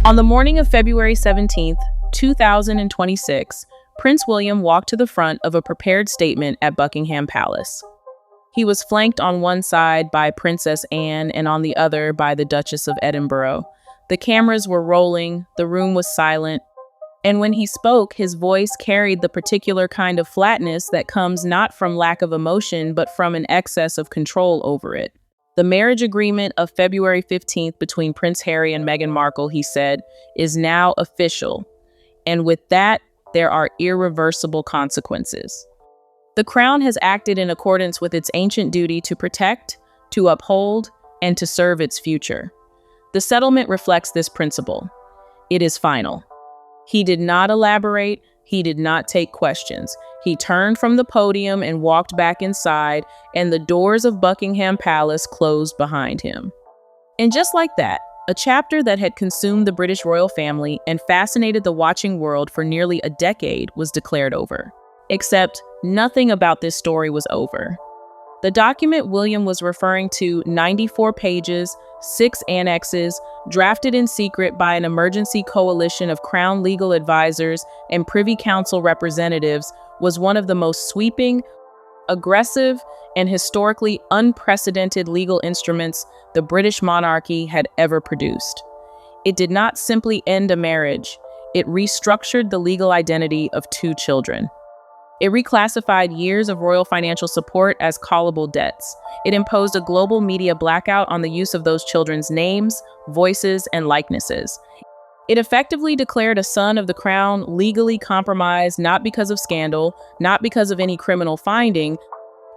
On the morning of February 17th, 2026, Prince William walked to the front of a prepared statement at Buckingham Palace. He was flanked on one side by Princess Anne and on the other by the Duchess of Edinburgh. The cameras were rolling, the room was silent, and when he spoke, his voice carried the particular kind of flatness that comes not from lack of emotion, but from an excess of control over it. The marriage agreement of February 15th between Prince Harry and Meghan Markle, he said, is now official. And with that, there are irreversible consequences. The Crown has acted in accordance with its ancient duty to protect, to uphold, and to serve its future. The settlement reflects this principle. It is final. He did not elaborate. He did not take questions. He turned from the podium and walked back inside, and the doors of Buckingham Palace closed behind him. And just like that, a chapter that had consumed the British royal family and fascinated the watching world for nearly a decade was declared over. Except nothing about this story was over. The document William was referring to, 94 pages, 6 annexes, drafted in secret by an emergency coalition of Crown legal advisors and Privy Council representatives, was one of the most sweeping, aggressive, and historically unprecedented legal instruments the British monarchy had ever produced. It did not simply end a marriage, it restructured the legal identity of 2 children. It reclassified years of royal financial support as callable debts. It imposed a global media blackout on the use of those children's names, voices, and likenesses. It effectively declared a son of the Crown legally compromised not because of scandal, not because of any criminal finding,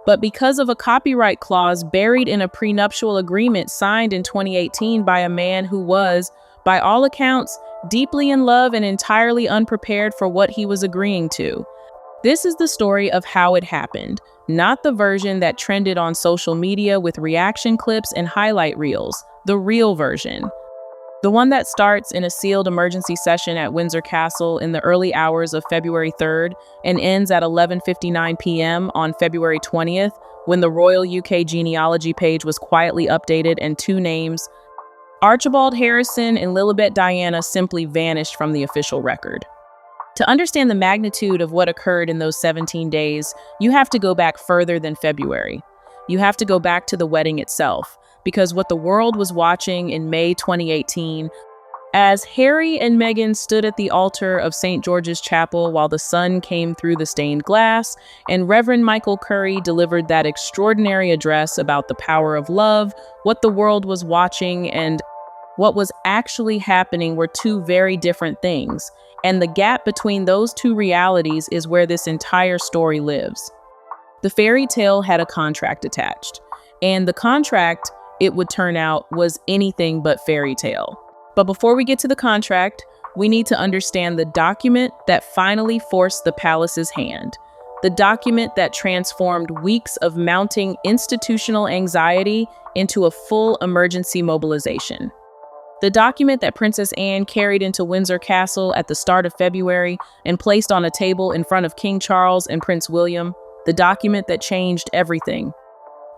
but because of a copyright clause buried in a prenuptial agreement signed in 2018 by a man who was, by all accounts, deeply in love and entirely unprepared for what he was agreeing to. This is the story of how it happened, not the version that trended on social media with reaction clips and highlight reels, the real version. The one that starts in a sealed emergency session at Windsor Castle in the early hours of February 3rd and ends at 11:59 p.m. on February 20th, when the Royal UK genealogy page was quietly updated and 2 names, Archibald Harrison and Lilibet Diana, simply vanished from the official record. To understand the magnitude of what occurred in those 17 days, you have to go back further than February. You have to go back to the wedding itself, because what the world was watching in May 2018, as Harry and Meghan stood at the altar of St. George's Chapel while the sun came through the stained glass, and Reverend Michael Curry delivered that extraordinary address about the power of love, what the world was watching and what was actually happening were 2 very different things. And the gap between those 2 realities is where this entire story lives. The fairy tale had a contract attached, and the contract, it would turn out, was anything but fairy tale. But before we get to the contract, we need to understand the document that finally forced the palace's hand. The document that transformed weeks of mounting institutional anxiety into a full emergency mobilization. The document that Princess Anne carried into Windsor Castle at the start of February and placed on a table in front of King Charles and Prince William, the document that changed everything.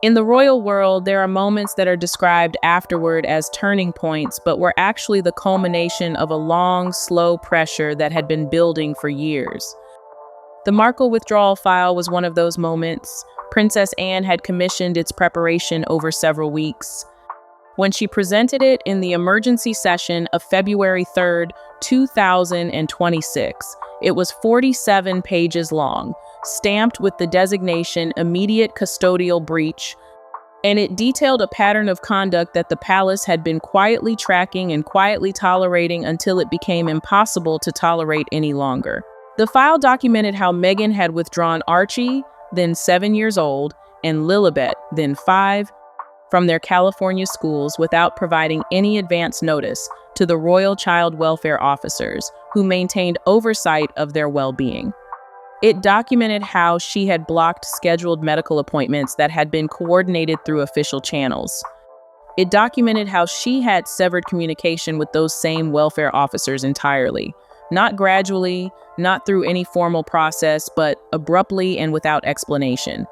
In the royal world, there are moments that are described afterward as turning points, but were actually the culmination of a long, slow pressure that had been building for years. The Markle Withdrawal File was one of those moments. Princess Anne had commissioned its preparation over several weeks. When she presented it in the emergency session of February 3rd, 2026, it was 47 pages long, stamped with the designation immediate custodial breach, and it detailed a pattern of conduct that the palace had been quietly tracking and quietly tolerating until it became impossible to tolerate any longer. The file documented how Meghan had withdrawn Archie, then 7 years old, and Lilibet, then 5, from their California schools without providing any advance notice to the royal child welfare officers who maintained oversight of their well-being. It documented how she had blocked scheduled medical appointments that had been coordinated through official channels. It documented how she had severed communication with those same welfare officers entirely, not gradually, not through any formal process, but abruptly and without explanation.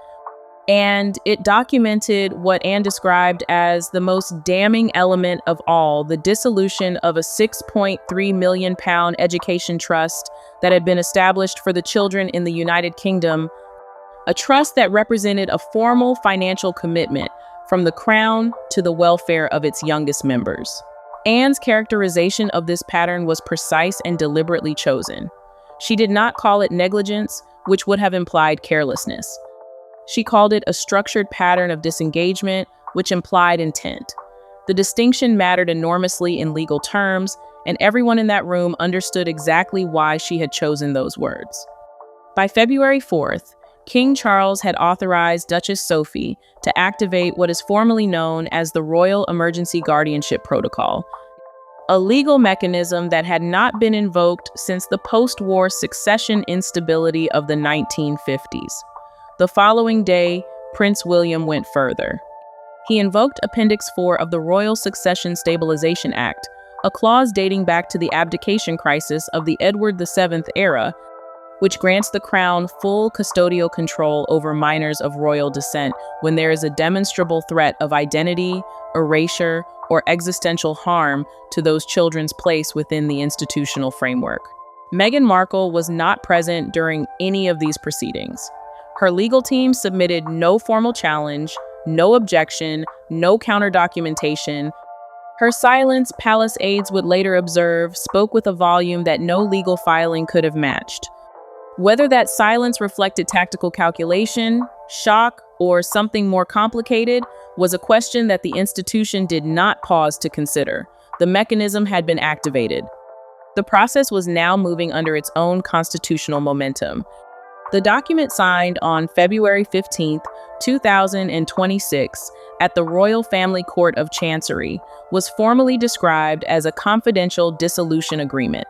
And it documented what Anne described as the most damning element of all, the dissolution of a £6.3 million education trust that had been established for the children in the United Kingdom, a trust that represented a formal financial commitment from the Crown to the welfare of its youngest members. Anne's characterization of this pattern was precise and deliberately chosen. She did not call it negligence, which would have implied carelessness. She called it a structured pattern of disengagement, which implied intent. The distinction mattered enormously in legal terms, and everyone in that room understood exactly why she had chosen those words. By February 4th, King Charles had authorized Duchess Sophie to activate what is formally known as the Royal Emergency Guardianship Protocol, a legal mechanism that had not been invoked since the post-war succession instability of the 1950s. The following day, Prince William went further. He invoked Appendix 4 of the Royal Succession Stabilization Act, a clause dating back to the abdication crisis of the Edward VII era, which grants the Crown full custodial control over minors of royal descent when there is a demonstrable threat of identity, erasure, or existential harm to those children's place within the institutional framework. Meghan Markle was not present during any of these proceedings. Her legal team submitted no formal challenge, no objection, no counter-documentation. Her silence, palace aides would later observe, spoke with a volume that no legal filing could have matched. Whether that silence reflected tactical calculation, shock, or something more complicated was a question that the institution did not pause to consider. The mechanism had been activated. The process was now moving under its own constitutional momentum. The document signed on February 15, 2026, at the Royal Family Court of Chancery was formally described as a confidential dissolution agreement.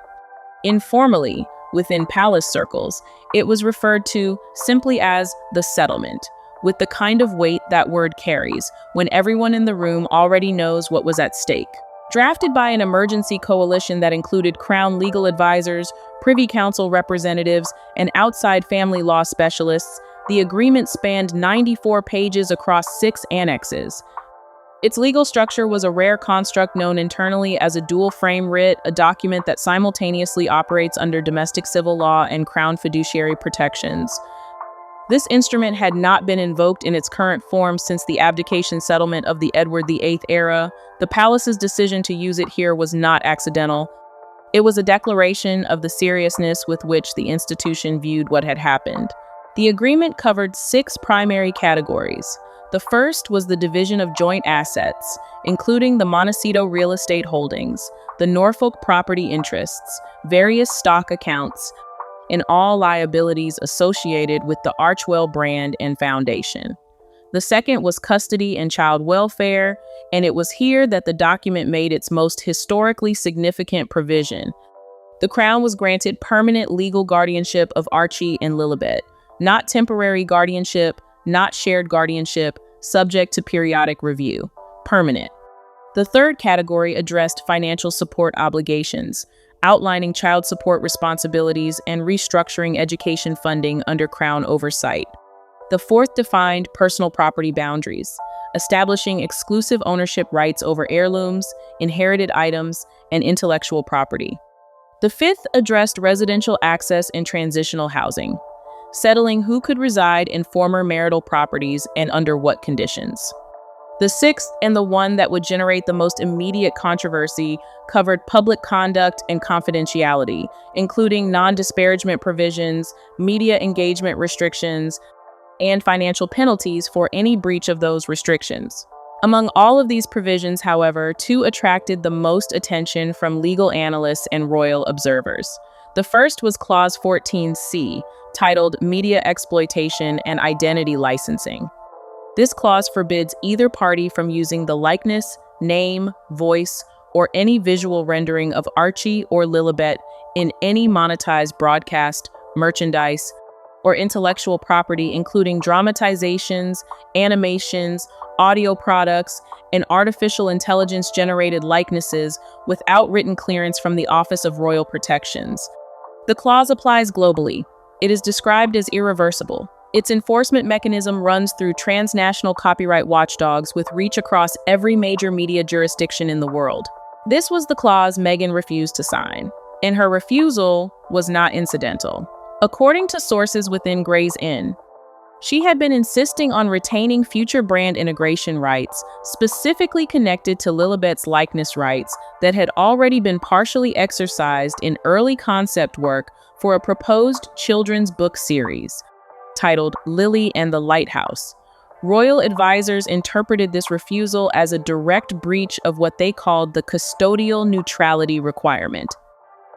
Informally, within palace circles, it was referred to simply as the settlement, with the kind of weight that word carries when everyone in the room already knows what was at stake. Drafted by an emergency coalition that included Crown legal advisors, Privy Council representatives, and outside family law specialists, the agreement spanned 94 pages across 6 annexes. Its legal structure was a rare construct known internally as a dual-frame writ, a document that simultaneously operates under domestic civil law and Crown fiduciary protections. This instrument had not been invoked in its current form since the abdication settlement of the Edward VIII era. The palace's decision to use it here was not accidental. It was a declaration of the seriousness with which the institution viewed what had happened. The agreement covered 6 primary categories. The first was the division of joint assets, including the Montecito real estate holdings, the Norfolk property interests, various stock accounts, and all liabilities associated with the Archewell brand and foundation. The second was custody and child welfare, and it was here that the document made its most historically significant provision. The Crown was granted permanent legal guardianship of Archie and Lilibet, not temporary guardianship, not shared guardianship, subject to periodic review. Permanent. The third category addressed financial support obligations, outlining child support responsibilities and restructuring education funding under Crown oversight. The fourth defined personal property boundaries, establishing exclusive ownership rights over heirlooms, inherited items, and intellectual property. The fifth addressed residential access and transitional housing, settling who could reside in former marital properties and under what conditions. The sixth, and the one that would generate the most immediate controversy, covered public conduct and confidentiality, including non-disparagement provisions, media engagement restrictions, and financial penalties for any breach of those restrictions. Among all of these provisions, however, 2 attracted the most attention from legal analysts and royal observers. The first was Clause 14C, titled Media Exploitation and Identity Licensing. This clause forbids either party from using the likeness, name, voice, or any visual rendering of Archie or Lilibet in any monetized broadcast, merchandise, or intellectual property, including dramatizations, animations, audio products, and artificial intelligence-generated likenesses without written clearance from the Office of Royal Protections. The clause applies globally. It is described as irreversible, Its enforcement mechanism runs through transnational copyright watchdogs with reach across every major media jurisdiction in the world. This was the clause Meghan refused to sign, and her refusal was not incidental. According to sources within Gray's Inn, she had been insisting on retaining future brand integration rights, specifically connected to Lilibet's likeness rights that had already been partially exercised in early concept work for a proposed children's book series titled Lily and the Lighthouse. Royal advisors interpreted this refusal as a direct breach of what they called the custodial neutrality requirement.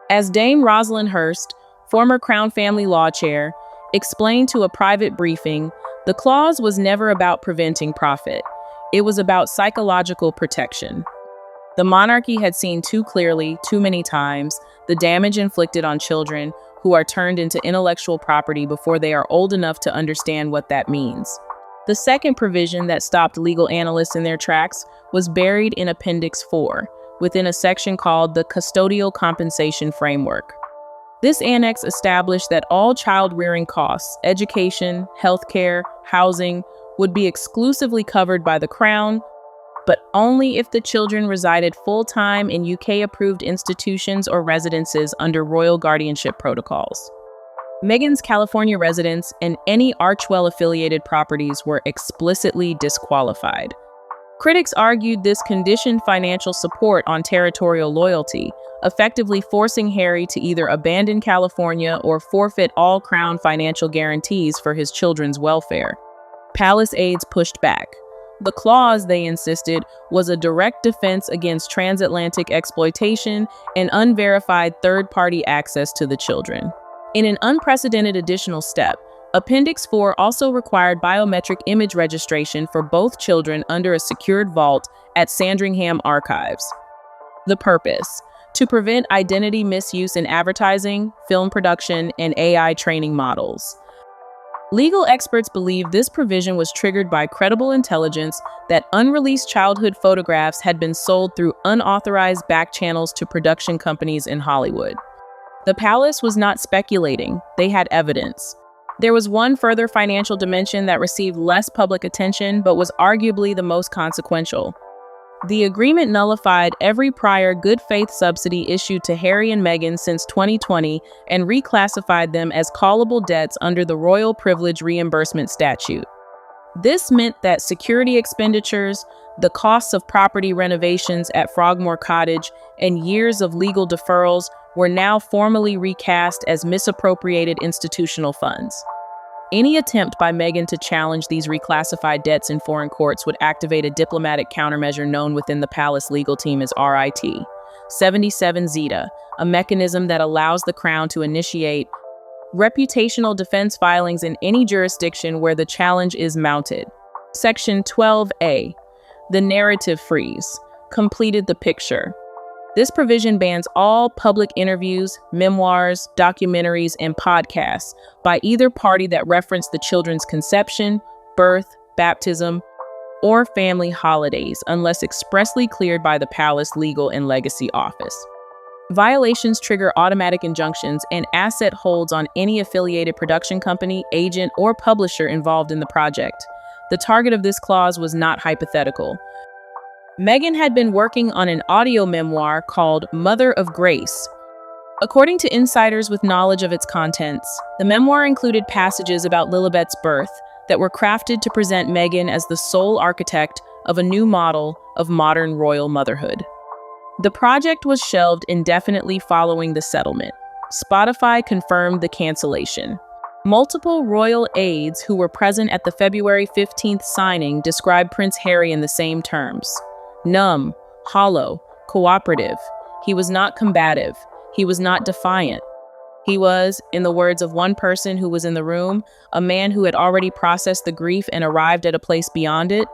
As Dame Rosalind Hurst, former Crown Family Law Chair, explained to a private briefing, the clause was never about preventing profit. It was about psychological protection. The monarchy had seen too clearly, too many times, the damage inflicted on children who are turned into intellectual property before they are old enough to understand what that means. The second provision that stopped legal analysts in their tracks was buried in Appendix 4, within a section called the Custodial Compensation Framework. This annex established that all child-rearing costs, education, healthcare, housing, would be exclusively covered by the Crown, but only if the children resided full-time in UK-approved institutions or residences under Royal Guardianship Protocols. Meghan's California residence and any Archewell-affiliated properties were explicitly disqualified. Critics argued this conditioned financial support on territorial loyalty, effectively forcing Harry to either abandon California or forfeit all Crown financial guarantees for his children's welfare. Palace aides pushed back. The clause, they insisted, was a direct defense against transatlantic exploitation and unverified third-party access to the children. In an unprecedented additional step, Appendix 4 also required biometric image registration for both children under a secured vault at Sandringham Archives. The purpose: to prevent identity misuse in advertising, film production, and AI training models. Legal experts believe this provision was triggered by credible intelligence that unreleased childhood photographs had been sold through unauthorized back channels to production companies in Hollywood. The palace was not speculating, they had evidence. There was one further financial dimension that received less public attention but was arguably the most consequential. The agreement nullified every prior good faith subsidy issued to Harry and Meghan since 2020 and reclassified them as callable debts under the Royal Privilege Reimbursement Statute. This meant that security expenditures, the costs of property renovations at Frogmore Cottage, and years of legal deferrals were now formally recast as misappropriated institutional funds. Any attempt by Meghan to challenge these reclassified debts in foreign courts would activate a diplomatic countermeasure known within the palace legal team as RIT 77 Zeta, a mechanism that allows the Crown to initiate reputational defense filings in any jurisdiction where the challenge is mounted. Section 12A, the narrative freeze, completed the picture. This provision bans all public interviews, memoirs, documentaries, and podcasts by either party that reference the children's conception, birth, baptism, or family holidays unless expressly cleared by the Palace Legal and Legacy Office. Violations trigger automatic injunctions and asset holds on any affiliated production company, agent, or publisher involved in the project. The target of this clause was not hypothetical. Meghan had been working on an audio memoir called Mother of Grace. According to insiders with knowledge of its contents, the memoir included passages about Lilibet's birth that were crafted to present Meghan as the sole architect of a new model of modern royal motherhood. The project was shelved indefinitely following the settlement. Spotify confirmed the cancellation. Multiple royal aides who were present at the February 15th signing described Prince Harry in the same terms. Numb, hollow, cooperative. He was not combative. He was not defiant. He was, in the words of one person who was in the room, a man who had already processed the grief and arrived at a place beyond it,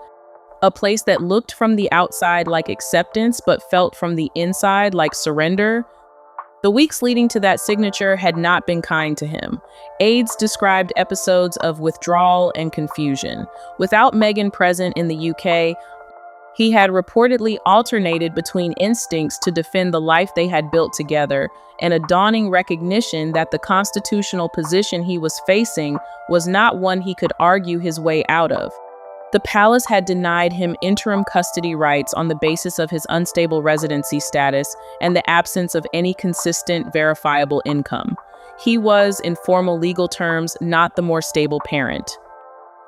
a place that looked from the outside like acceptance but felt from the inside like surrender. The weeks leading to that signature had not been kind to him. Aides described episodes of withdrawal and confusion. Without Meghan present in the UK, He had reportedly alternated between instincts to defend the life they had built together and a dawning recognition that the constitutional position he was facing was not one he could argue his way out of. The palace had denied him interim custody rights on the basis of his unstable residency status and the absence of any consistent, verifiable income. He was, in formal legal terms, not the more stable parent.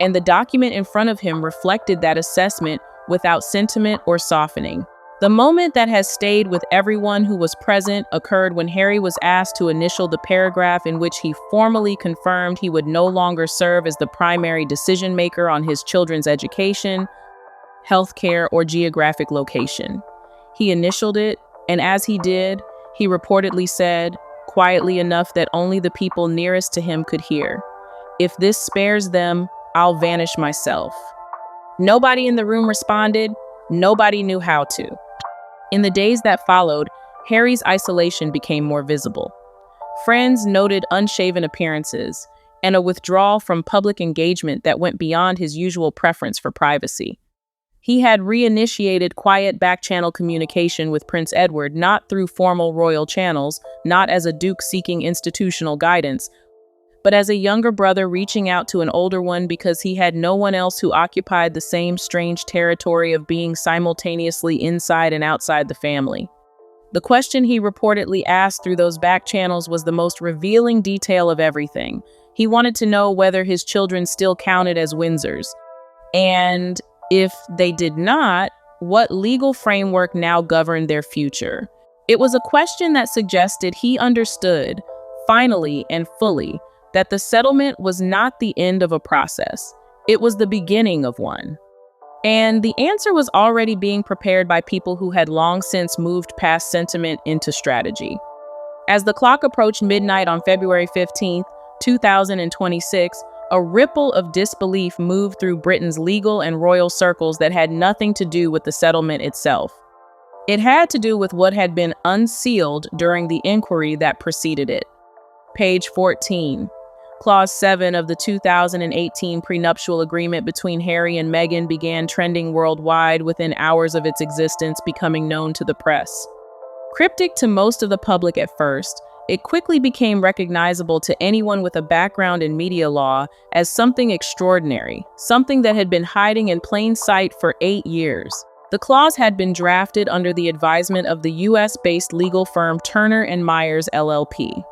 And the document in front of him reflected that assessment without sentiment or softening. The moment that has stayed with everyone who was present occurred when Harry was asked to initial the paragraph in which he formally confirmed he would no longer serve as the primary decision-maker on his children's education, healthcare, or geographic location. He initialed it, and as he did, he reportedly said, quietly enough that only the people nearest to him could hear, "If this spares them, I'll vanish myself." Nobody in the room responded. Nobody knew how to. In the days that followed, Harry's isolation became more visible. Friends noted unshaven appearances and a withdrawal from public engagement that went beyond his usual preference for privacy. He had reinitiated quiet back-channel communication with Prince Edward, not through formal royal channels, not as a duke seeking institutional guidance, but as a younger brother reaching out to an older one because he had no one else who occupied the same strange territory of being simultaneously inside and outside the family. The question he reportedly asked through those back channels was the most revealing detail of everything. He wanted to know whether his children still counted as Windsors, and if they did not, what legal framework now governed their future. It was a question that suggested he understood, finally and fully, that the settlement was not the end of a process. It was the beginning of one. And the answer was already being prepared by people who had long since moved past sentiment into strategy. As the clock approached midnight on February 15th, 2026, a ripple of disbelief moved through Britain's legal and royal circles that had nothing to do with the settlement itself. It had to do with what had been unsealed during the inquiry that preceded it. Page 14. Clause 7 of the 2018 prenuptial agreement between Harry and Meghan began trending worldwide within hours of its existence, becoming known to the press. Cryptic to most of the public at first, it quickly became recognizable to anyone with a background in media law as something extraordinary, something that had been hiding in plain sight for 8 years. The clause had been drafted under the advisement of the US-based legal firm Turner & Myers LLP.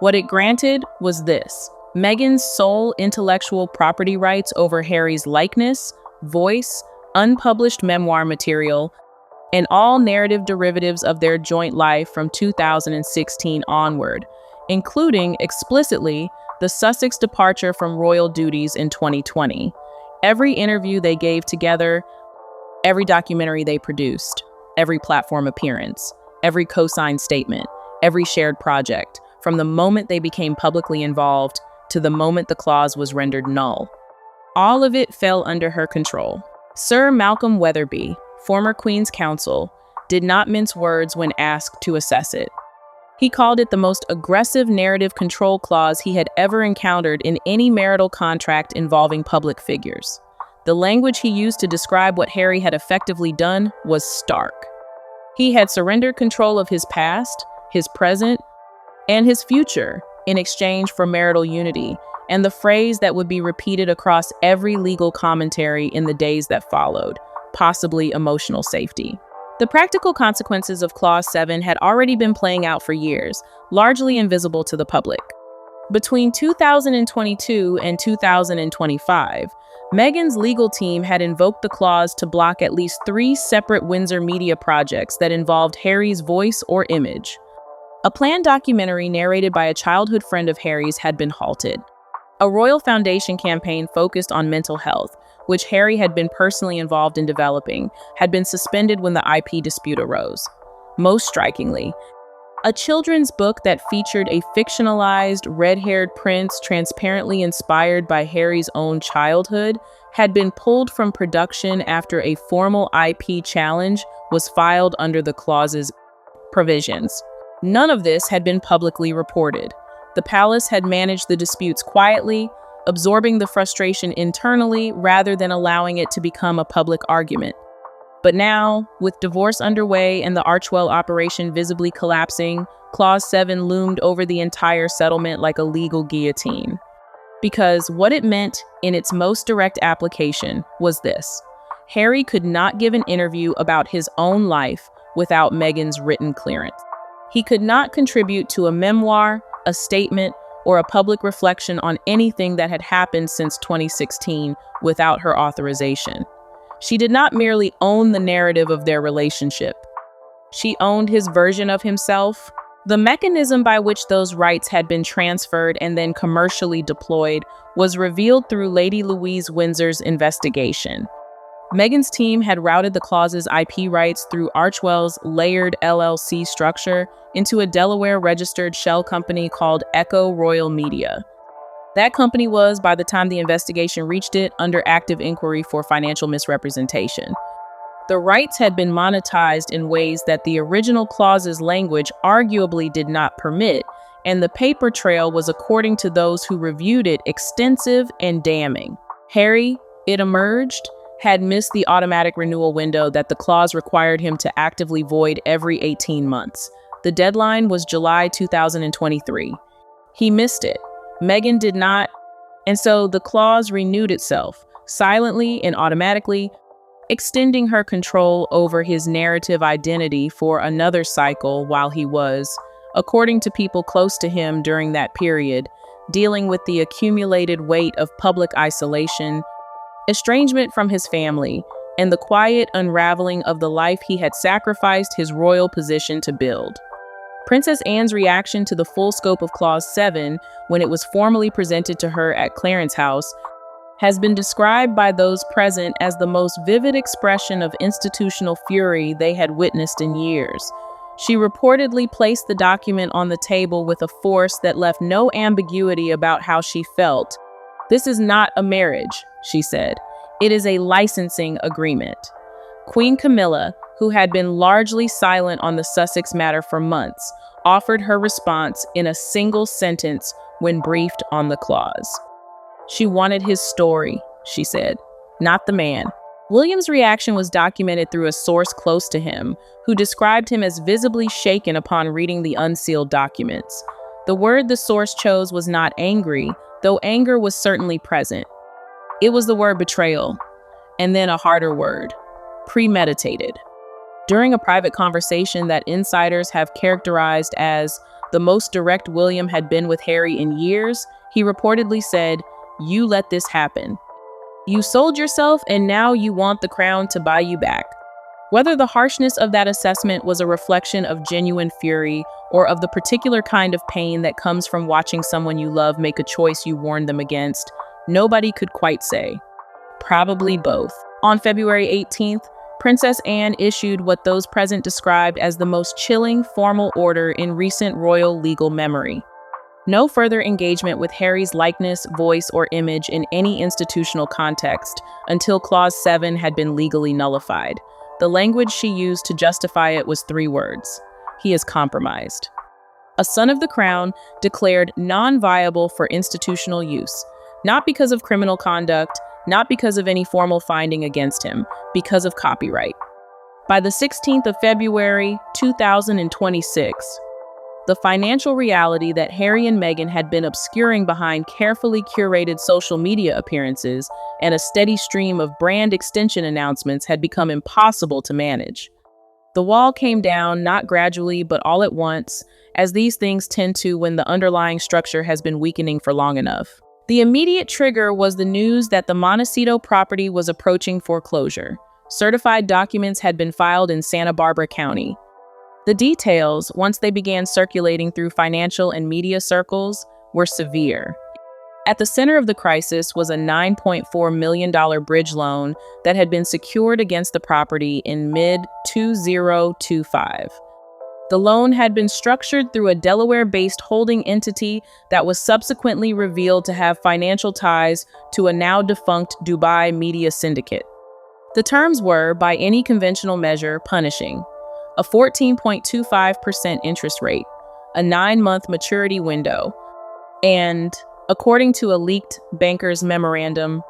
What it granted was this: Meghan's sole intellectual property rights over Harry's likeness, voice, unpublished memoir material, and all narrative derivatives of their joint life from 2016 onward, including, explicitly, the Sussex departure from royal duties in 2020, every interview they gave together, every documentary they produced, every platform appearance, every co-signed statement, every shared project, from the moment they became publicly involved to the moment the clause was rendered null. All of it fell under her control. Sir Malcolm Weatherby, former Queen's Counsel, did not mince words when asked to assess it. He called it the most aggressive narrative control clause he had ever encountered in any marital contract involving public figures. The language he used to describe what Harry had effectively done was stark. He had surrendered control of his past, his present, and his future in exchange for marital unity, and the phrase that would be repeated across every legal commentary in the days that followed, possibly emotional safety. The practical consequences of Clause 7 had already been playing out for years, largely invisible to the public. Between 2022 and 2025, Meghan's legal team had invoked the clause to block at least 3 separate Windsor media projects that involved Harry's voice or image. A planned documentary narrated by a childhood friend of Harry's had been halted. A Royal Foundation campaign focused on mental health, which Harry had been personally involved in developing, had been suspended when the IP dispute arose. Most strikingly, a children's book that featured a fictionalized, red-haired prince transparently inspired by Harry's own childhood had been pulled from production after a formal IP challenge was filed under the clause's provisions. None of this had been publicly reported. The palace had managed the disputes quietly, absorbing the frustration internally rather than allowing it to become a public argument. But now, with divorce underway and the Archewell operation visibly collapsing, Clause 7 loomed over the entire settlement like a legal guillotine. Because what it meant in its most direct application was this: Harry could not give an interview about his own life without Meghan's written clearance. He could not contribute to a memoir, a statement, or a public reflection on anything that had happened since 2016 without her authorization. She did not merely own the narrative of their relationship. She owned his version of himself. The mechanism by which those rights had been transferred and then commercially deployed was revealed through Lady Louise Windsor's investigation. Meghan's team had routed the clause's IP rights through Archewell's layered LLC structure into a Delaware-registered shell company called Echo Royal Media. That company was, by the time the investigation reached it, under active inquiry for financial misrepresentation. The rights had been monetized in ways that the original clause's language arguably did not permit, and the paper trail was, according to those who reviewed it, extensive and damning. Harry, it emerged, had missed the automatic renewal window that the clause required him to actively void every 18 months. The deadline was July 2023. He missed it. Meghan did not, and so the clause renewed itself, silently and automatically, extending her control over his narrative identity for another cycle while he was, according to people close to him during that period, dealing with the accumulated weight of public isolation, estrangement from his family, and the quiet unraveling of the life he had sacrificed his royal position to build. Princess Anne's reaction to the full scope of Clause 7, when it was formally presented to her at Clarence House, has been described by those present as the most vivid expression of institutional fury they had witnessed in years. She reportedly placed the document on the table with a force that left no ambiguity about how she felt. "This is not a marriage," she said. "It is a licensing agreement." Queen Camilla, who had been largely silent on the Sussex matter for months, offered her response in a single sentence when briefed on the clause. She wanted his story, she said, not the man. William's reaction was documented through a source close to him, who described him as visibly shaken upon reading the unsealed documents. The word the source chose was not angry, though anger was certainly present. It was the word betrayal, and then a harder word, premeditated. During a private conversation that insiders have characterized as the most direct William had been with Harry in years, he reportedly said, "You let this happen. You sold yourself and now you want the crown to buy you back." Whether the harshness of that assessment was a reflection of genuine fury or of the particular kind of pain that comes from watching someone you love make a choice you warned them against, nobody could quite say. Probably both. On February 18th, Princess Anne issued what those present described as the most chilling formal order in recent royal legal memory. No further engagement with Harry's likeness, voice, or image in any institutional context until Clause 7 had been legally nullified. The language she used to justify it was 3 words: "He is compromised." A son of the crown declared non-viable for institutional use, not because of criminal conduct, not because of any formal finding against him, because of copyright. By the 16th of February, 2026, the financial reality that Harry and Meghan had been obscuring behind carefully curated social media appearances and a steady stream of brand extension announcements had become impossible to manage. The wall came down, not gradually, but all at once, as these things tend to when the underlying structure has been weakening for long enough. The immediate trigger was the news that the Montecito property was approaching foreclosure. Certified documents had been filed in Santa Barbara County. The details, once they began circulating through financial and media circles, were severe. At the center of the crisis was a $9.4 million bridge loan that had been secured against the property in mid-2025. The loan had been structured through a Delaware-based holding entity that was subsequently revealed to have financial ties to a now-defunct Dubai media syndicate. The terms were, by any conventional measure, punishing: a 14.25% interest rate, a 9-month maturity window, and, according to a leaked banker's memorandum,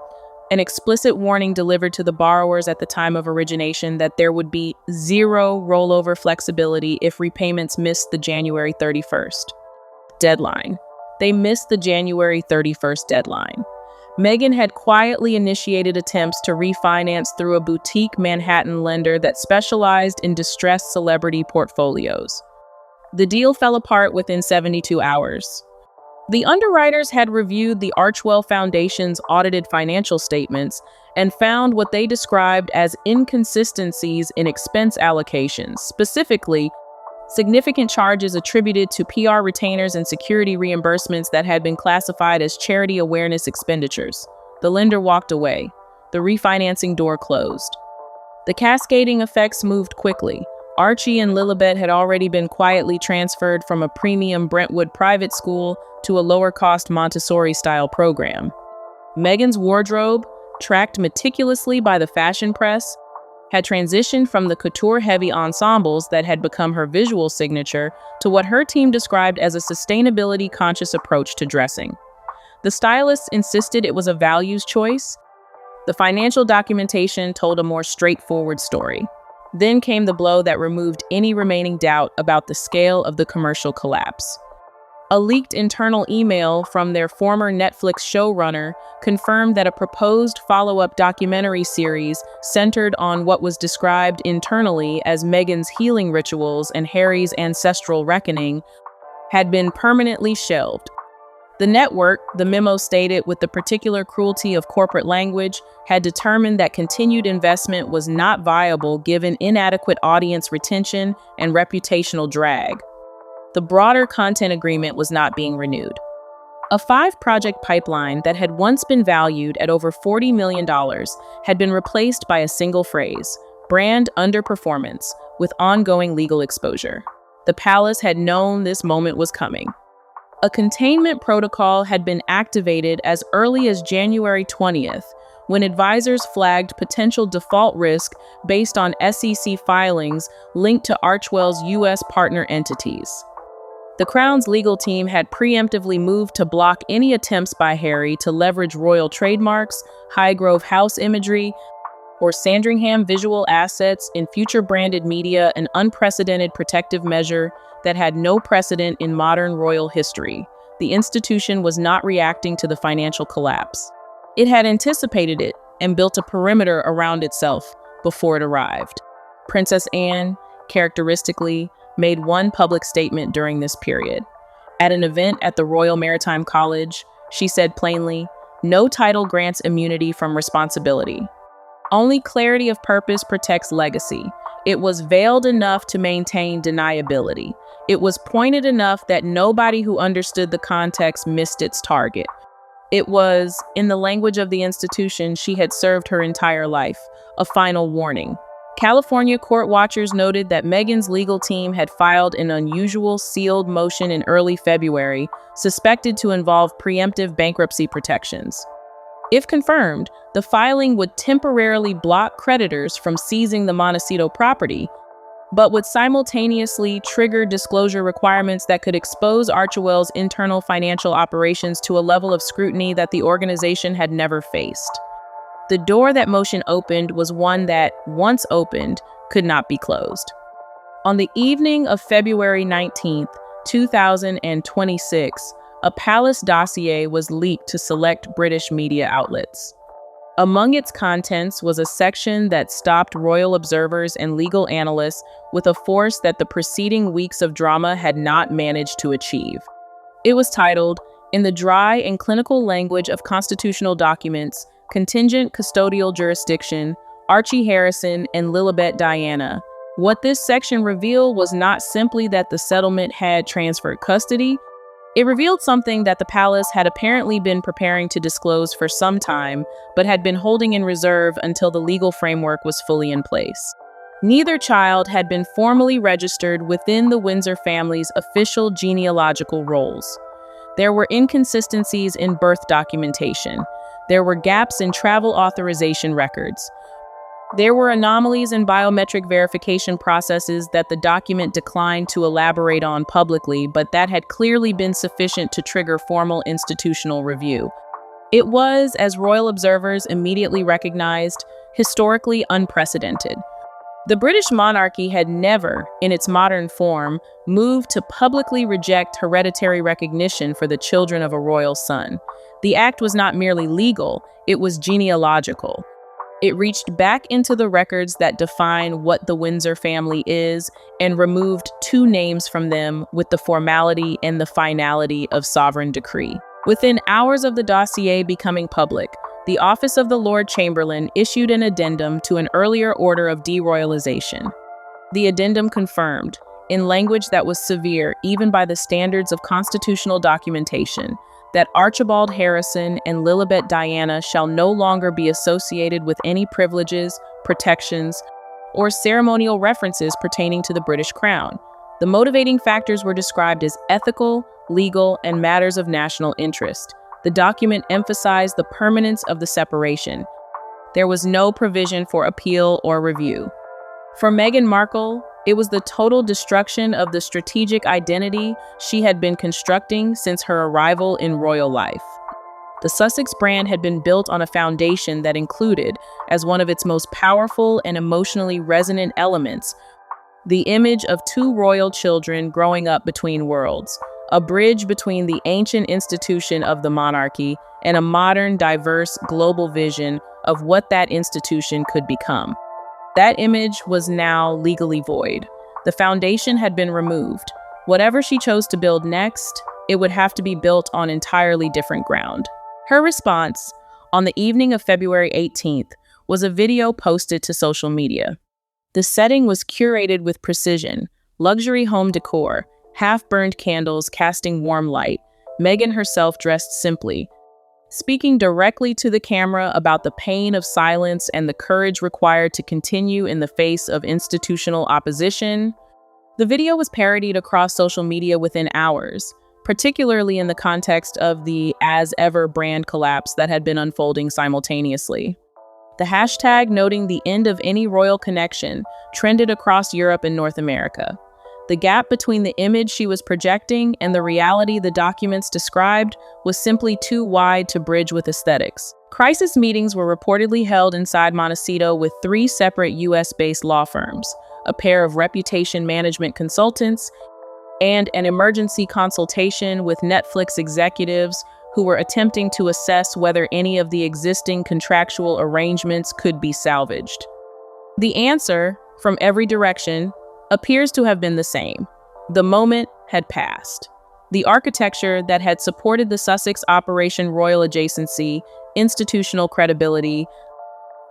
an explicit warning delivered to the borrowers at the time of origination that there would be zero rollover flexibility if repayments missed the January 31st deadline. They missed the January 31st deadline. Meghan had quietly initiated attempts to refinance through a boutique Manhattan lender that specialized in distressed celebrity portfolios. The deal fell apart within 72 hours. The underwriters had reviewed the Archewell Foundation's audited financial statements and found what they described as inconsistencies in expense allocations, specifically significant charges attributed to PR retainers and security reimbursements that had been classified as charity awareness expenditures. The lender walked away. The refinancing door closed. The cascading effects moved quickly. Archie and Lilibet had already been quietly transferred from a premium Brentwood private school to a lower-cost Montessori-style program. Meghan's wardrobe, tracked meticulously by the fashion press, had transitioned from the couture-heavy ensembles that had become her visual signature to what her team described as a sustainability-conscious approach to dressing. The stylists insisted it was a values choice. The financial documentation told a more straightforward story. Then came the blow that removed any remaining doubt about the scale of the commercial collapse. A leaked internal email from their former Netflix showrunner confirmed that a proposed follow-up documentary series centered on what was described internally as Meghan's healing rituals and Harry's ancestral reckoning had been permanently shelved. The network, the memo stated with the particular cruelty of corporate language, had determined that continued investment was not viable given inadequate audience retention and reputational drag. The broader content agreement was not being renewed. A 5-project pipeline that had once been valued at over $40 million had been replaced by a single phrase, brand underperformance, with ongoing legal exposure. The palace had known this moment was coming. A containment protocol had been activated as early as January 20th, when advisors flagged potential default risk based on SEC filings linked to Archewell's U.S. partner entities. The Crown's legal team had preemptively moved to block any attempts by Harry to leverage royal trademarks, Highgrove House imagery, or Sandringham visual assets in future branded media, an unprecedented protective measure that had no precedent in modern royal history. The institution was not reacting to the financial collapse. It had anticipated it and built a perimeter around itself before it arrived. Princess Anne, characteristically, made one public statement during this period. At an event at the Royal Maritime College, she said plainly, "No title grants immunity from responsibility. Only clarity of purpose protects legacy. It was veiled enough to maintain deniability. It was pointed enough that nobody who understood the context missed its target. It was, in the language of the institution she had served her entire life, a final warning." California court watchers noted that Meghan's legal team had filed an unusual sealed motion in early February, suspected to involve preemptive bankruptcy protections. If confirmed, the filing would temporarily block creditors from seizing the Montecito property, but would simultaneously trigger disclosure requirements that could expose Archewell's internal financial operations to a level of scrutiny that the organization had never faced. The door that motion opened was one that, once opened, could not be closed. On the evening of February 19, 2026, a palace dossier was leaked to select British media outlets. Among its contents was a section that stopped royal observers and legal analysts with a force that the preceding weeks of drama had not managed to achieve. It was titled, "In the Dry and Clinical Language of Constitutional Documents, Contingent Custodial Jurisdiction, Archie Harrison and Lilibet Diana." What this section revealed was not simply that the settlement had transferred custody. It revealed something that the palace had apparently been preparing to disclose for some time, but had been holding in reserve until the legal framework was fully in place. Neither child had been formally registered within the Windsor family's official genealogical rolls. There were inconsistencies in birth documentation. There were gaps in travel authorization records. There were anomalies in biometric verification processes that the document declined to elaborate on publicly, but that had clearly been sufficient to trigger formal institutional review. It was, as royal observers immediately recognized, historically unprecedented. The British monarchy had never, in its modern form, moved to publicly reject hereditary recognition for the children of a royal son. The act was not merely legal, it was genealogical. It reached back into the records that define what the Windsor family is and removed two names from them with the formality and the finality of sovereign decree. Within hours of the dossier becoming public, the Office of the Lord Chamberlain issued an addendum to an earlier order of deroyalization. The addendum confirmed, in language that was severe even by the standards of constitutional documentation, that Archibald Harrison and Lilibet Diana shall no longer be associated with any privileges, protections, or ceremonial references pertaining to the British Crown. The motivating factors were described as ethical, legal, and matters of national interest. The document emphasized the permanence of the separation. There was no provision for appeal or review. For Meghan Markle, it was the total destruction of the strategic identity she had been constructing since her arrival in royal life. The Sussex brand had been built on a foundation that included, as one of its most powerful and emotionally resonant elements, the image of two royal children growing up between worlds, a bridge between the ancient institution of the monarchy and a modern, diverse, global vision of what that institution could become. That image was now legally void. The foundation had been removed. Whatever she chose to build next, it would have to be built on entirely different ground. Her response, on the evening of February 18th, was a video posted to social media. The setting was curated with precision, luxury home decor, half-burned candles casting warm light, Meghan herself dressed simply, speaking directly to the camera about the pain of silence and the courage required to continue in the face of institutional opposition. The video was parodied across social media within hours, particularly in the context of the As Ever brand collapse that had been unfolding simultaneously. The hashtag noting the end of any royal connection trended across Europe and North America. The gap between the image she was projecting and the reality the documents described was simply too wide to bridge with aesthetics. Crisis meetings were reportedly held inside Montecito with 3 separate US-based law firms, a pair of reputation management consultants, and an emergency consultation with Netflix executives who were attempting to assess whether any of the existing contractual arrangements could be salvaged. The answer, from every direction, appears to have been the same. The moment had passed. The architecture that had supported the Sussex Operation Royal Adjacency, institutional credibility,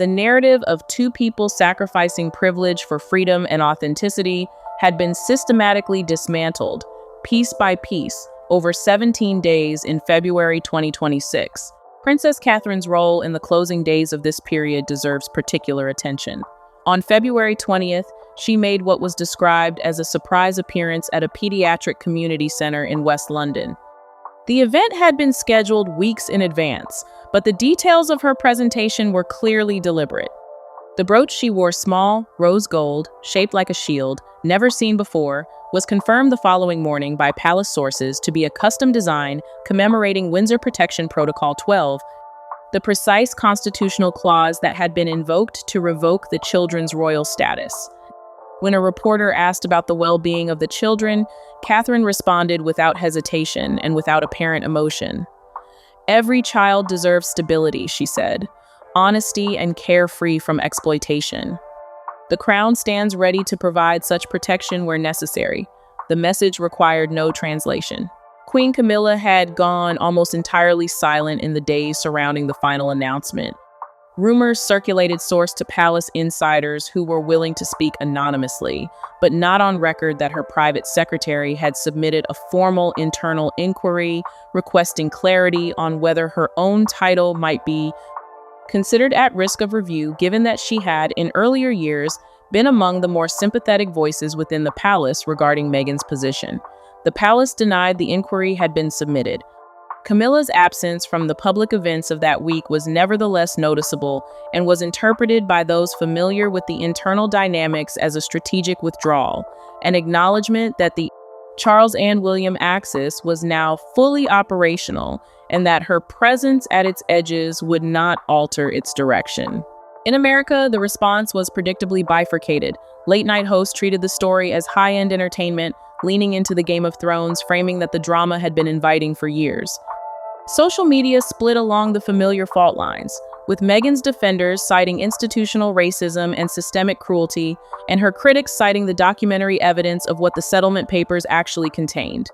the narrative of two people sacrificing privilege for freedom and authenticity had been systematically dismantled, piece by piece, over 17 days in February 2026. Princess Catherine's role in the closing days of this period deserves particular attention. On February 20th, she made what was described as a surprise appearance at a pediatric community center in West London. The event had been scheduled weeks in advance, but the details of her presentation were clearly deliberate. The brooch she wore, small, rose gold, shaped like a shield, never seen before, was confirmed the following morning by palace sources to be a custom design commemorating Windsor Protection Protocol 12, the precise constitutional clause that had been invoked to revoke the children's royal status. When a reporter asked about the well-being of the children, Catherine responded without hesitation and without apparent emotion. "Every child deserves stability," she said, "honesty and care free from exploitation. The Crown stands ready to provide such protection where necessary." The message required no translation. Queen Camilla had gone almost entirely silent in the days surrounding the final announcement. Rumors circulated sourced to palace insiders who were willing to speak anonymously, but not on record, that her private secretary had submitted a formal internal inquiry requesting clarity on whether her own title might be considered at risk of review, given that she had, in earlier years, been among the more sympathetic voices within the palace regarding Meghan's position. The palace denied the inquiry had been submitted. Camilla's absence from the public events of that week was nevertheless noticeable and was interpreted by those familiar with the internal dynamics as a strategic withdrawal, an acknowledgement that the Charles and William axis was now fully operational and that her presence at its edges would not alter its direction. In America, the response was predictably bifurcated. Late-night hosts treated the story as high-end entertainment, leaning into the Game of Thrones, framing that the drama had been inviting for years. Social media split along the familiar fault lines, with Meghan's defenders citing institutional racism and systemic cruelty, and her critics citing the documentary evidence of what the settlement papers actually contained.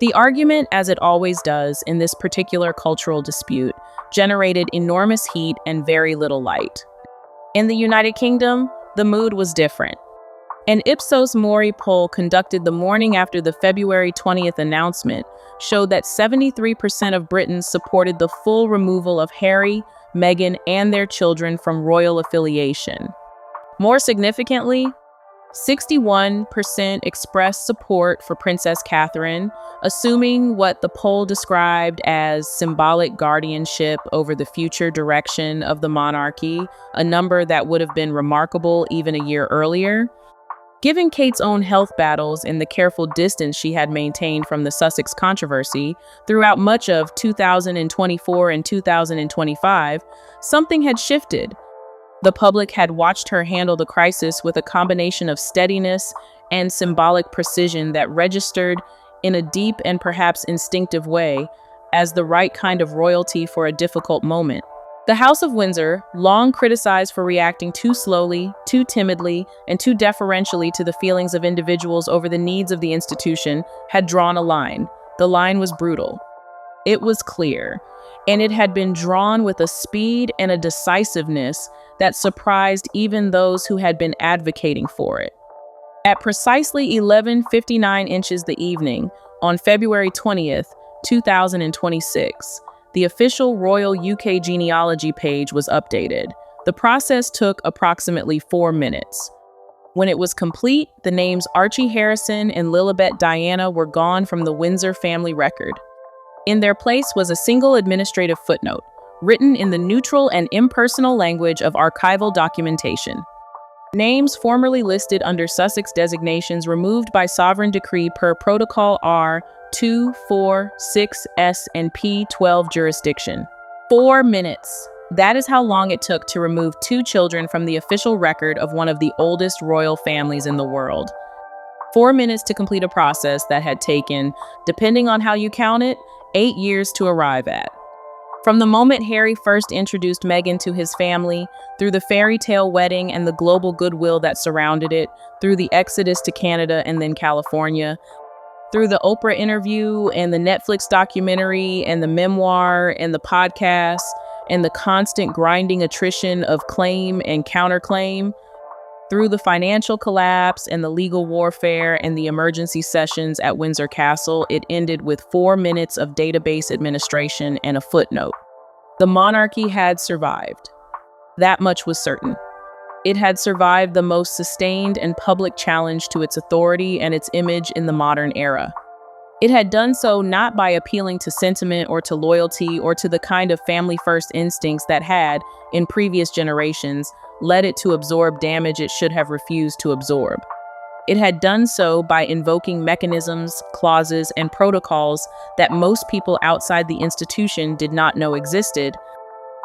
The argument, as it always does in this particular cultural dispute, generated enormous heat and very little light. In the United Kingdom, the mood was different. An Ipsos Mori poll conducted the morning after the February 20th announcement showed that 73% of Britons supported the full removal of Harry, Meghan, and their children from royal affiliation. More significantly, 61% expressed support for Princess Catherine, assuming what the poll described as symbolic guardianship over the future direction of the monarchy, a number that would have been remarkable even a year earlier. Given Kate's own health battles and the careful distance she had maintained from the Sussex controversy throughout much of 2024 and 2025, something had shifted. The public had watched her handle the crisis with a combination of steadiness and symbolic precision that registered in a deep and perhaps instinctive way as the right kind of royalty for a difficult moment. The House of Windsor, long criticized for reacting too slowly, too timidly, and too deferentially to the feelings of individuals over the needs of the institution, had drawn a line. The line was brutal. It was clear, and it had been drawn with a speed and a decisiveness that surprised even those who had been advocating for it. At precisely 11:59 inches the evening, on February 20th, 2026, the official Royal UK genealogy page was updated. The process took approximately 4 minutes. When it was complete, the names Archie Harrison and Lilibet Diana were gone from the Windsor family record. In their place was a single administrative footnote, written in the neutral and impersonal language of archival documentation. Names formerly listed under Sussex designations removed by sovereign decree per Protocol R 2, 4, 6S, and P12 jurisdiction. 4 minutes. That is how long it took to remove 2 children from the official record of one of the oldest royal families in the world. 4 minutes to complete a process that had taken, depending on how you count it, 8 years to arrive at. From the moment Harry first introduced Meghan to his family, through the fairy tale wedding and the global goodwill that surrounded it, through the exodus to Canada and then California, through the Oprah interview and the Netflix documentary and the memoir and the podcast and the constant grinding attrition of claim and counterclaim, through the financial collapse and the legal warfare and the emergency sessions at Windsor Castle, it ended with 4 minutes of database administration and a footnote. The monarchy had survived. That much was certain. It had survived the most sustained and public challenge to its authority and its image in the modern era. It had done so not by appealing to sentiment or to loyalty or to the kind of family-first instincts that had, in previous generations, led it to absorb damage it should have refused to absorb. It had done so by invoking mechanisms, clauses, and protocols that most people outside the institution did not know existed,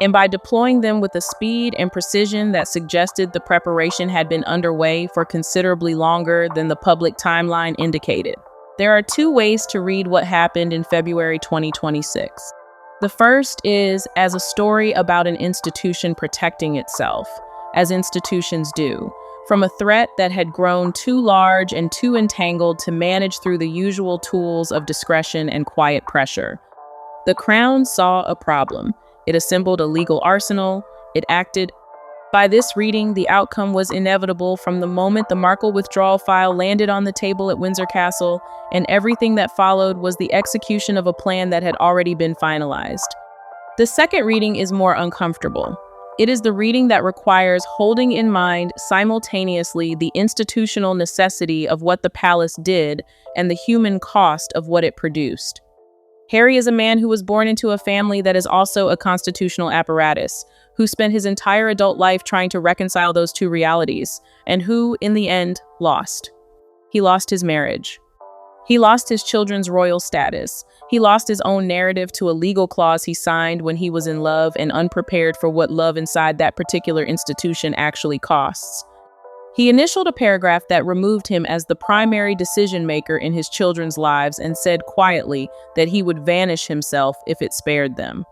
and by deploying them with a speed and precision that suggested the preparation had been underway for considerably longer than the public timeline indicated. There are 2 ways to read what happened in February 2026. The first is as a story about an institution protecting itself, as institutions do, from a threat that had grown too large and too entangled to manage through the usual tools of discretion and quiet pressure. The Crown saw a problem. It assembled a legal arsenal. It acted. By this reading, the outcome was inevitable from the moment the Markle Withdrawal File landed on the table at Windsor Castle, and everything that followed was the execution of a plan that had already been finalized. The second reading is more uncomfortable. It is the reading that requires holding in mind simultaneously the institutional necessity of what the palace did and the human cost of what it produced. Harry is a man who was born into a family that is also a constitutional apparatus, who spent his entire adult life trying to reconcile those 2 realities, and who, in the end, lost. He lost his marriage. He lost his children's royal status. He lost his own narrative to a legal clause he signed when he was in love and unprepared for what love inside that particular institution actually costs. He initialed a paragraph that removed him as the primary decision maker in his children's lives and said quietly that he would vanish himself if it spared them.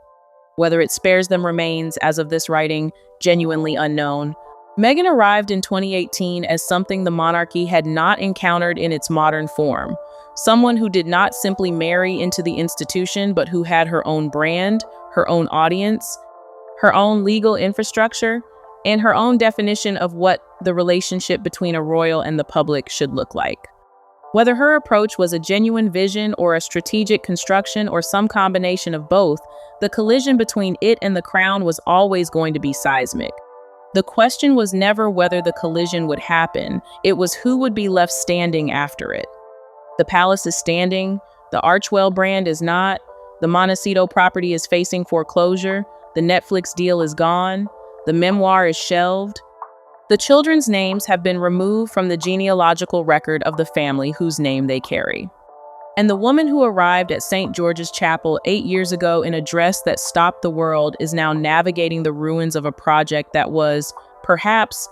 Whether it spares them remains, as of this writing, genuinely unknown. Meghan arrived in 2018 as something the monarchy had not encountered in its modern form. Someone who did not simply marry into the institution, but who had her own brand, her own audience, her own legal infrastructure, and her own definition of what the relationship between a royal and the public should look like. Whether her approach was a genuine vision or a strategic construction or some combination of both, the collision between it and the crown was always going to be seismic. The question was never whether the collision would happen, it was who would be left standing after it. The palace is standing, the Archewell brand is not, the Montecito property is facing foreclosure, the Netflix deal is gone, the memoir is shelved. The children's names have been removed from the genealogical record of the family whose name they carry. And the woman who arrived at St. George's Chapel 8 years ago in a dress that stopped the world is now navigating the ruins of a project that was, perhaps,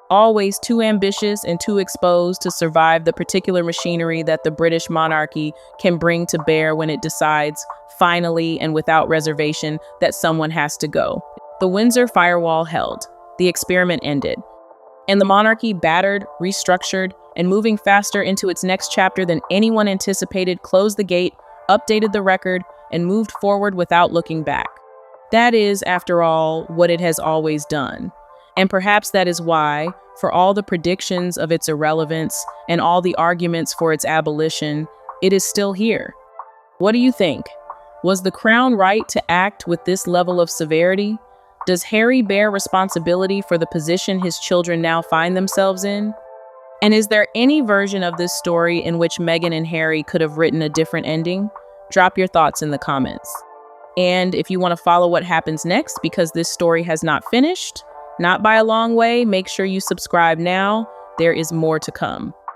always too ambitious and too exposed to survive the particular machinery that the British monarchy can bring to bear when it decides, finally and without reservation, that someone has to go. The Windsor firewall held. The experiment ended. And the monarchy, battered, restructured, and moving faster into its next chapter than anyone anticipated, closed the gate, updated the record, and moved forward without looking back. That is, after all, what it has always done. And perhaps that is why, for all the predictions of its irrelevance and all the arguments for its abolition, it is still here. What do you think? Was the crown right to act with this level of severity? Does Harry bear responsibility for the position his children now find themselves in? And is there any version of this story in which Meghan and Harry could have written a different ending? Drop your thoughts in the comments. And if you want to follow what happens next, because this story has not finished, not by a long way, make sure you subscribe now. There is more to come.